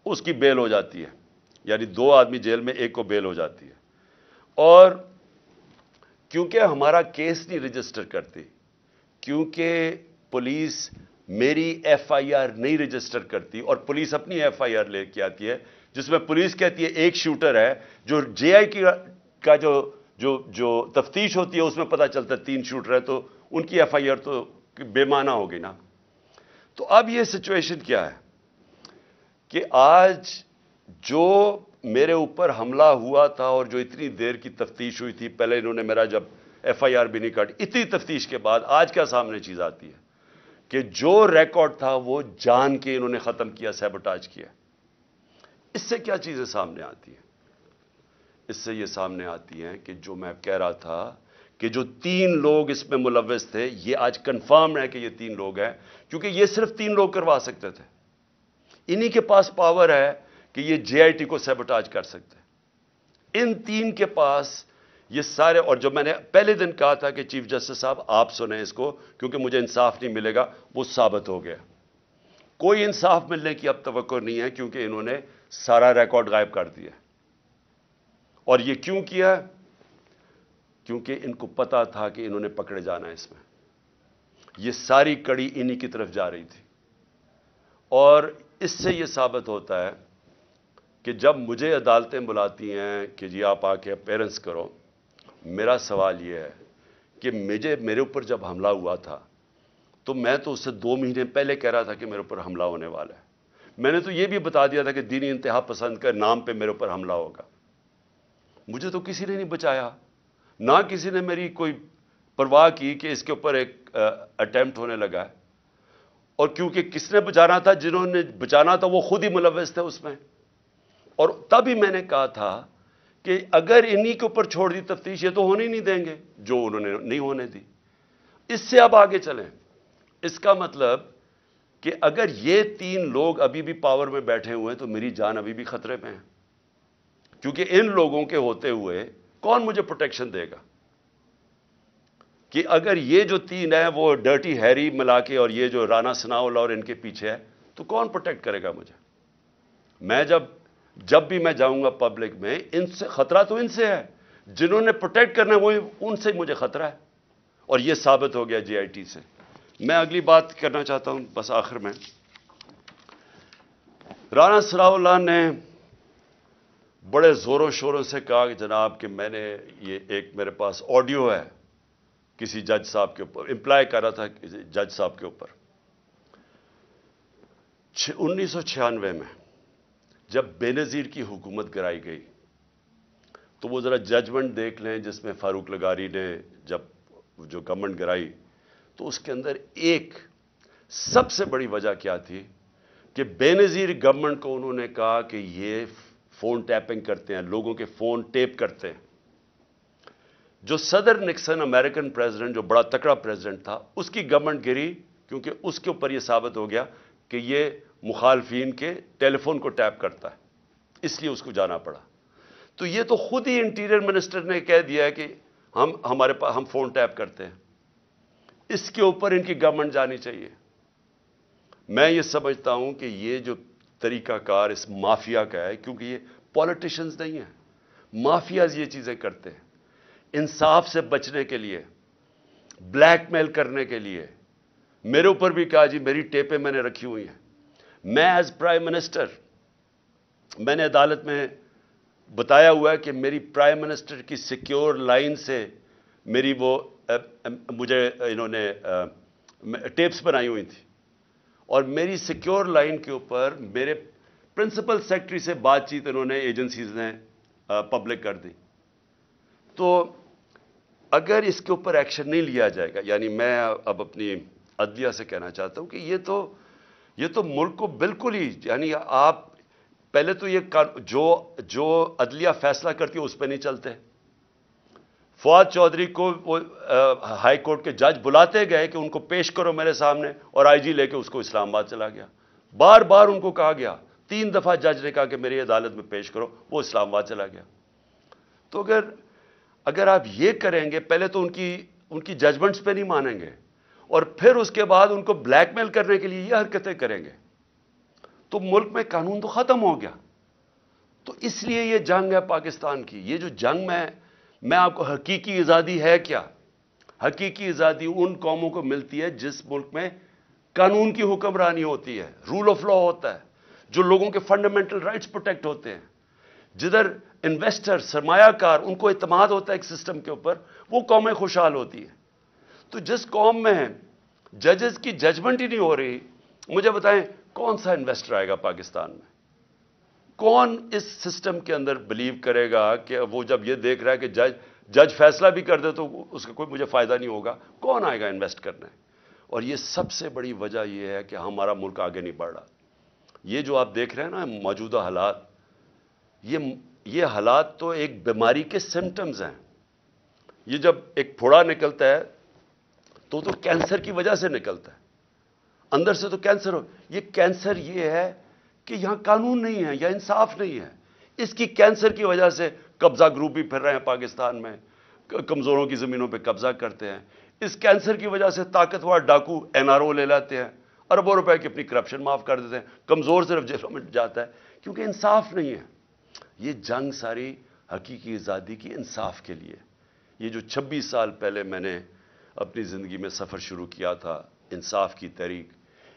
اس کی بیل ہو جاتی ہے، یعنی 2 آدمی جیل میں، 1 کو بیل ہو جاتی ہے۔ اور کیونکہ ہمارا کیس نہیں رجسٹر کرتی، کیونکہ پولیس میری ایف آئی آر نہیں رجسٹر کرتی، اور پولیس اپنی ایف آئی آر لے کے آتی ہے جس میں پولیس کہتی ہے ایک شوٹر ہے، جو جے آئی کا جو تفتیش ہوتی ہے اس میں پتہ چلتا ہے 3 شوٹر ہے، تو ان کی ایف آئی آر تو بے معنی ہوگی نا۔ تو اب یہ سچویشن کیا ہے کہ آج جو میرے اوپر حملہ ہوا تھا اور جو اتنی دیر کی تفتیش ہوئی تھی، پہلے انہوں نے میرا جب ایف آئی آر بھی نہیں کاٹی، اتنی تفتیش کے بعد آج کیا سامنے چیز آتی ہے کہ جو ریکارڈ تھا وہ جان کے انہوں نے ختم کیا، سیبوٹاج کیا۔ اس سے کیا چیزیں سامنے آتی ہیں؟ اس سے یہ سامنے آتی ہیں کہ جو میں کہہ رہا تھا کہ جو 3 لوگ اس میں ملوث تھے، یہ آج کنفرم ہے کہ یہ 3 لوگ ہیں، کیونکہ یہ صرف 3 لوگ کروا سکتے تھے۔ انہی کے پاس پاور ہے کہ یہ جے آئی ٹی کو سیبوٹاج کر سکتے ہیں۔ ان 3 کے پاس یہ سارے، اور جو میں نے پہلے دن کہا تھا کہ چیف جسٹس صاحب آپ سنیں اس کو کیونکہ مجھے انصاف نہیں ملے گا، وہ ثابت ہو گیا۔ کوئی انصاف ملنے کی اب توقع نہیں ہے کیونکہ انہوں نے سارا ریکارڈ غائب کر دیا۔ اور یہ کیوں کیا؟ کیونکہ ان کو پتا تھا کہ انہوں نے پکڑے جانا ہے اس میں۔ یہ ساری کڑی انہی کی طرف جا رہی تھی، اور اس سے یہ ثابت ہوتا ہے کہ جب مجھے عدالتیں بلاتی ہیں کہ جی آپ آ کے اپیرنس کرو، میرا سوال یہ ہے کہ میرے اوپر جب حملہ ہوا تھا تو میں تو اس سے 2 مہینے پہلے کہہ رہا تھا کہ میرے اوپر حملہ ہونے والا ہے۔ میں نے تو یہ بھی بتا دیا تھا کہ دینی انتہا پسند کے نام پہ میرے اوپر حملہ ہوگا۔ مجھے تو کسی نے نہیں بچایا، نہ کسی نے میری کوئی پرواہ کی کہ اس کے اوپر ایک اٹیمپٹ ہونے لگا ہے۔ اور کیونکہ کس نے بچانا تھا، جنہوں نے بچانا تھا وہ خود ہی ملوث تھے اس میں۔ اور تب ہی میں نے کہا تھا کہ اگر انہی کے اوپر چھوڑ دی تفتیش، یہ تو ہونے ہی نہیں دیں گے جو انہوں نے نہیں ہونے دی۔ اس سے اب آگے چلیں، اس کا مطلب کہ اگر یہ 3 لوگ ابھی بھی پاور میں بیٹھے ہوئے ہیں تو میری جان ابھی بھی خطرے پہ ہے، کیونکہ ان لوگوں کے ہوتے ہوئے کون مجھے پروٹیکشن دے گا؟ کہ اگر یہ جو 3 ہیں وہ ڈرٹی ہیری ملا کے اور یہ جو رانا ثناءاللہ اور ان کے پیچھے ہے، تو کون پروٹیکٹ کرے گا مجھے؟ میں جب بھی میں جاؤں گا پبلک میں، ان سے خطرہ تو ان سے ہے، جنہوں نے پروٹیکٹ کرنا ہے وہ ان سے مجھے خطرہ ہے، اور یہ ثابت ہو گیا جے آئی ٹی سے۔ میں اگلی بات کرنا چاہتا ہوں بس آخر میں۔ رانا ثناءاللہ نے بڑے زوروں شوروں سے کہا کہ جناب کہ میں نے یہ ایک میرے پاس آڈیو ہے کسی جج صاحب کے اوپر، امپلائی کر رہا تھا جج صاحب کے اوپر۔ 1996 میں جب بے نظیر کی حکومت گرائی گئی تو وہ ذرا ججمنٹ دیکھ لیں جس میں فاروق لغاری نے جب جو گورنمنٹ گرائی، تو اس کے اندر ایک سب سے بڑی وجہ کیا تھی کہ بے نظیر گورنمنٹ کو انہوں نے کہا کہ یہ فون ٹیپنگ کرتے ہیں، لوگوں کے فون ٹیپ کرتے ہیں۔ جو صدر نکسن امریکن پریزیڈنٹ، جو بڑا تکڑا پریزیڈنٹ تھا، اس کی گورنمنٹ گری کیونکہ اس کے اوپر یہ ثابت ہو گیا کہ یہ مخالفین کے ٹیلی فون کو ٹیپ کرتا ہے، اس لیے اس کو جانا پڑا۔ تو یہ تو خود ہی انٹیریئر منسٹر نے کہہ دیا ہے کہ ہم فون ٹیپ کرتے ہیں، اس کے اوپر ان کی گورنمنٹ جانی چاہیے۔ میں یہ سمجھتا ہوں کہ یہ جو طریقہ کار اس مافیا کا ہے، کیونکہ یہ پولیٹیشنز نہیں ہیں، مافیاز یہ چیزیں کرتے ہیں انصاف سے بچنے کے لیے، بلیک میل کرنے کے لیے۔ میرے اوپر بھی کہا جی میری ٹیپیں میں نے رکھی ہوئی ہیں، میں ایز پرائم منسٹر، میں نے عدالت میں بتایا ہوا ہے کہ میری پرائم منسٹر کی سیکیور لائن سے میری وہ مجھے انہوں نے ٹیپس بنائی ہوئی تھی، اور میری سیکیور لائن کے اوپر میرے پرنسپل سیکرٹری سے بات چیت انہوں نے ایجنسیز نے پبلک کر دی۔ تو اگر اس کے اوپر ایکشن نہیں لیا جائے گا، یعنی میں اب اپنی عدلیہ سے کہنا چاہتا ہوں کہ یہ تو ملک کو بالکل ہی، یعنی آپ پہلے تو یہ جو عدلیہ فیصلہ کرتی ہے اس پہ نہیں چلتے۔ فواد چودھری کو وہ ہائی کورٹ کے جج بلاتے گئے کہ ان کو پیش کرو میرے سامنے، اور آئی جی لے کے اس کو اسلام آباد چلا گیا۔ بار بار ان کو کہا گیا، 3 دفعہ جج نے کہا کہ میری عدالت میں پیش کرو، وہ اسلام آباد چلا گیا۔ تو اگر آپ یہ کریں گے، پہلے تو ان کی ججمنٹس پہ نہیں مانیں گے، اور پھر اس کے بعد ان کو بلیک میل کرنے کے لیے یہ حرکتیں کریں گے، تو ملک میں قانون تو ختم ہو گیا. تو اس لیے یہ جنگ ہے پاکستان کی. یہ جو جنگ میں آپ کو حقیقی آزادی ہے کیا؟ حقیقی آزادی ان قوموں کو ملتی ہے جس ملک میں قانون کی حکمرانی ہوتی ہے, رول آف لا ہوتا ہے, جو لوگوں کے فنڈامنٹل رائٹس پروٹیکٹ ہوتے ہیں, جدھر انویسٹر سرمایہ کار ان کو اعتماد ہوتا ہے ایک سسٹم کے اوپر, وہ قومیں خوشحال ہوتی ہیں. تو جس قوم میں ججز کی ججمنٹ ہی نہیں ہو رہی, مجھے بتائیں کون سا انویسٹر آئے گا پاکستان میں؟ کون اس سسٹم کے اندر بلیو کرے گا کہ وہ جب یہ دیکھ رہا ہے کہ جج فیصلہ بھی کر دے تو اس کا کوئی مجھے فائدہ نہیں ہوگا؟ کون آئے گا انویسٹ کرنے؟ اور یہ سب سے بڑی وجہ یہ ہے کہ ہمارا ملک آگے نہیں بڑھ رہا. یہ جو آپ دیکھ رہے ہیں نا موجودہ حالات, یہ حالات تو ایک بیماری کے سمٹمز ہیں. یہ جب ایک پھوڑا نکلتا ہے تو کینسر کی وجہ سے نکلتا ہے, اندر سے تو کینسر ہو. یہ کینسر یہ ہے کہ یہاں قانون نہیں ہے یا انصاف نہیں ہے. اس کی کینسر کی وجہ سے قبضہ گروپ بھی پھر رہے ہیں پاکستان میں, کمزوروں کی زمینوں پہ قبضہ کرتے ہیں. اس کینسر کی وجہ سے طاقتور ڈاکو NRO لے لیتے ہیں, اربوں روپے کی اپنی کرپشن معاف کر دیتے ہیں, کمزور صرف جیلوں میں جاتا ہے کیونکہ انصاف نہیں ہے. یہ جنگ ساری حقیقی آزادی کی انصاف کے لیے. یہ جو 26 سال پہلے میں نے اپنی زندگی میں سفر شروع کیا تھا, انصاف کی تحریک,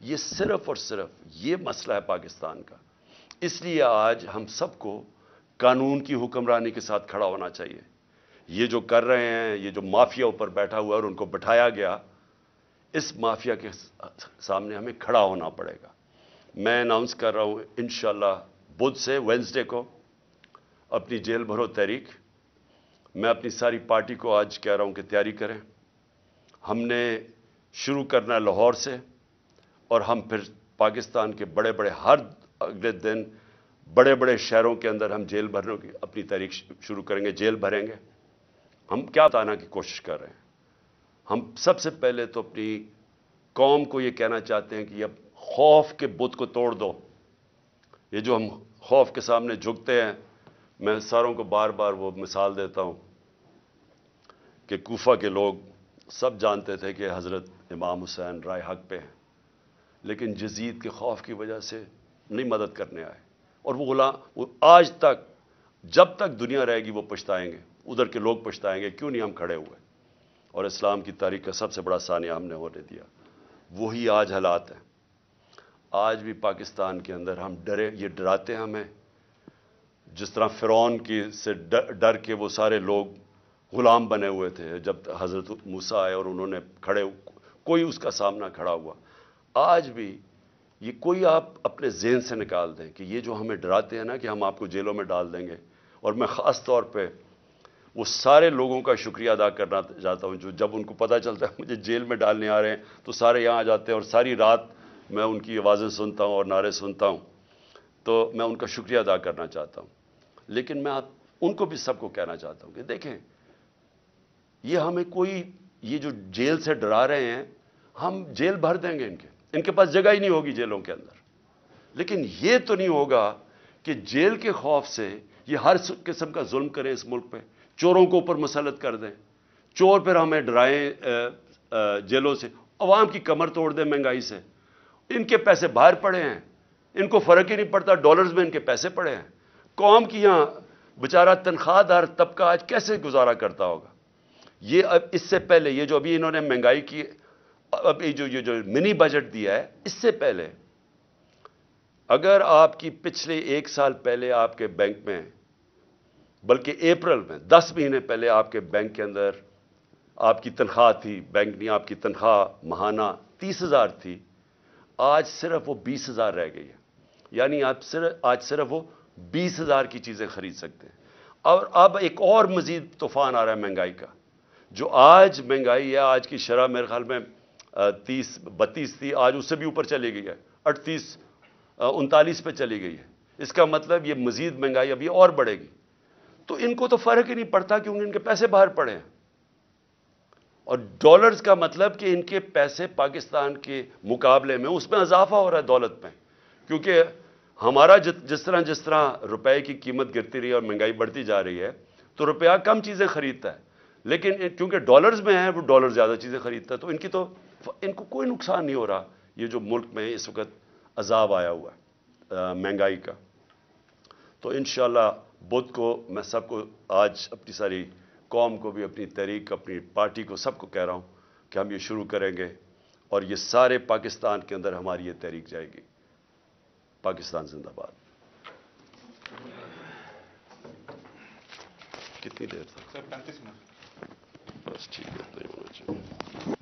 یہ صرف اور صرف یہ مسئلہ ہے پاکستان کا. اس لیے آج ہم سب کو قانون کی حکمرانی کے ساتھ کھڑا ہونا چاہیے. یہ جو کر رہے ہیں, یہ جو مافیا اوپر بیٹھا ہوا ہے اور ان کو بٹھایا گیا, اس مافیا کے سامنے ہمیں کھڑا ہونا پڑے گا. میں اناؤنس کر رہا ہوں انشاءاللہ بدھ سے وینسڈے کو اپنی جیل بھرو تحریک. میں اپنی ساری پارٹی کو آج کہہ رہا ہوں کہ تیاری کریں. ہم نے شروع کرنا ہے لاہور سے, اور ہم پھر پاکستان کے بڑے بڑے ہر اگلے دن بڑے بڑے شہروں کے اندر ہم جیل بھرنے کی اپنی تحریک شروع کریں گے, جیل بھریں گے. ہم کیا بتانا کی کوشش کر رہے ہیں؟ ہم سب سے پہلے تو اپنی قوم کو یہ کہنا چاہتے ہیں کہ اب خوف کے بت کو توڑ دو. یہ جو ہم خوف کے سامنے جھکتے ہیں, میں ساروں کو بار بار وہ مثال دیتا ہوں کہ کوفہ کے لوگ سب جانتے تھے کہ حضرت امام حسین رائے حق پہ ہیں, لیکن یزید کے خوف کی وجہ سے نہیں مدد کرنے آئے. اور وہ غلام وہ آج تک جب تک دنیا رہے گی وہ پچھتائیں گے, ادھر کے لوگ پچھتائیں گے کیوں نہیں ہم کھڑے ہوئے. اور اسلام کی تاریخ کا سب سے بڑا سانیہ ہم نے ہونے دیا. وہی آج حالات ہیں. آج بھی پاکستان کے اندر ہم ڈرے, یہ ڈراتے ہیں ہمیں جس طرح فرعون کی سے ڈر کے وہ سارے لوگ غلام بنے ہوئے تھے جب حضرت موسیٰ آئے اور انہوں نے کوئی اس کا سامنا کھڑا ہوا. آج بھی یہ کوئی آپ اپنے ذہن سے نکال دیں کہ یہ جو ہمیں ڈراتے ہیں نا کہ ہم آپ کو جیلوں میں ڈال دیں گے. اور میں خاص طور پہ وہ سارے لوگوں کا شکریہ ادا کرنا چاہتا ہوں جو جب ان کو پتہ چلتا ہے مجھے جیل میں ڈالنے آ رہے ہیں تو سارے یہاں آ جاتے ہیں اور ساری رات میں ان کی آوازیں سنتا ہوں اور نعرے سنتا ہوں. تو میں ان کا شکریہ ادا کرنا چاہتا ہوں. لیکن میں ان کو بھی سب کو کہنا چاہتا ہوں کہ دیکھیں, یہ ہمیں کوئی یہ جو جیل سے ڈرا رہے ہیں, ہم جیل بھر دیں گے, ان کے پاس جگہ ہی نہیں ہوگی جیلوں کے اندر. لیکن یہ تو نہیں ہوگا کہ جیل کے خوف سے یہ ہر قسم کا ظلم کریں اس ملک پہ, چوروں کو اوپر مسلط کر دیں, چور پھر ہمیں ڈرائیں جیلوں سے, عوام کی کمر توڑ دیں مہنگائی سے. ان کے پیسے باہر پڑے ہیں, ان کو فرق ہی نہیں پڑتا, ڈالرز میں ان کے پیسے پڑے ہیں. قوم کی یہاں بیچارہ تنخواہ دار طبقہ آج کیسے گزارا کرتا ہوگا؟ یہ اب اس سے پہلے یہ جو ابھی انہوں نے مہنگائی کی, اب یہ جو منی بجٹ دیا ہے, اس سے پہلے اگر آپ کی پچھلے 1 سال پہلے آپ کے بینک میں, بلکہ اپریل میں 10 مہینے پہلے آپ کے بینک کے اندر آپ کی تنخواہ تھی, بینک نہیں, آپ کی تنخواہ ماہانہ 30,000 تھی, آج صرف وہ 20,000 رہ گئی ہے. یعنی آج صرف وہ 20,000 کی چیزیں خرید سکتے ہیں. اور اب ایک اور مزید طوفان آ رہا ہے مہنگائی کا. جو آج مہنگائی ہے, آج کی شرح میرے خیال میں 30-32 تھی, آج اس سے بھی اوپر چلی گئی ہے, 38-39 پہ چلی گئی ہے. اس کا مطلب یہ مزید مہنگائی ابھی اور بڑھے گی. تو ان کو تو فرق ہی نہیں پڑتا کیونکہ ان کے پیسے باہر پڑے ہیں. اور ڈالرز کا مطلب کہ ان کے پیسے پاکستان کے مقابلے میں اس میں اضافہ ہو رہا ہے دولت میں, کیونکہ ہمارا جس طرح روپے کی قیمت گرتی رہی ہے اور مہنگائی بڑھتی جا رہی ہے تو روپیہ کم چیزیں خریدتا ہے, لیکن کیونکہ ڈالرز میں ہے وہ ڈالر زیادہ چیزیں خریدتا ہے. تو ان کو کوئی نقصان نہیں ہو رہا. یہ جو ملک میں اس وقت عذاب آیا ہوا ہے, مہنگائی کا. تو انشاءاللہ بدھ کو میں سب کو آج اپنی ساری قوم کو بھی، اپنی تحریک، اپنی پارٹی کو، سب کو کہہ رہا ہوں کہ ہم یہ شروع کریں گے اور یہ سارے پاکستان کے اندر ہماری یہ تحریک جائے گی. پاکستان زندہ باد. کتنی دیر تک؟ سر 35 منٹ. بس ٹھیک ہے، نہیں ہونا چاہیے.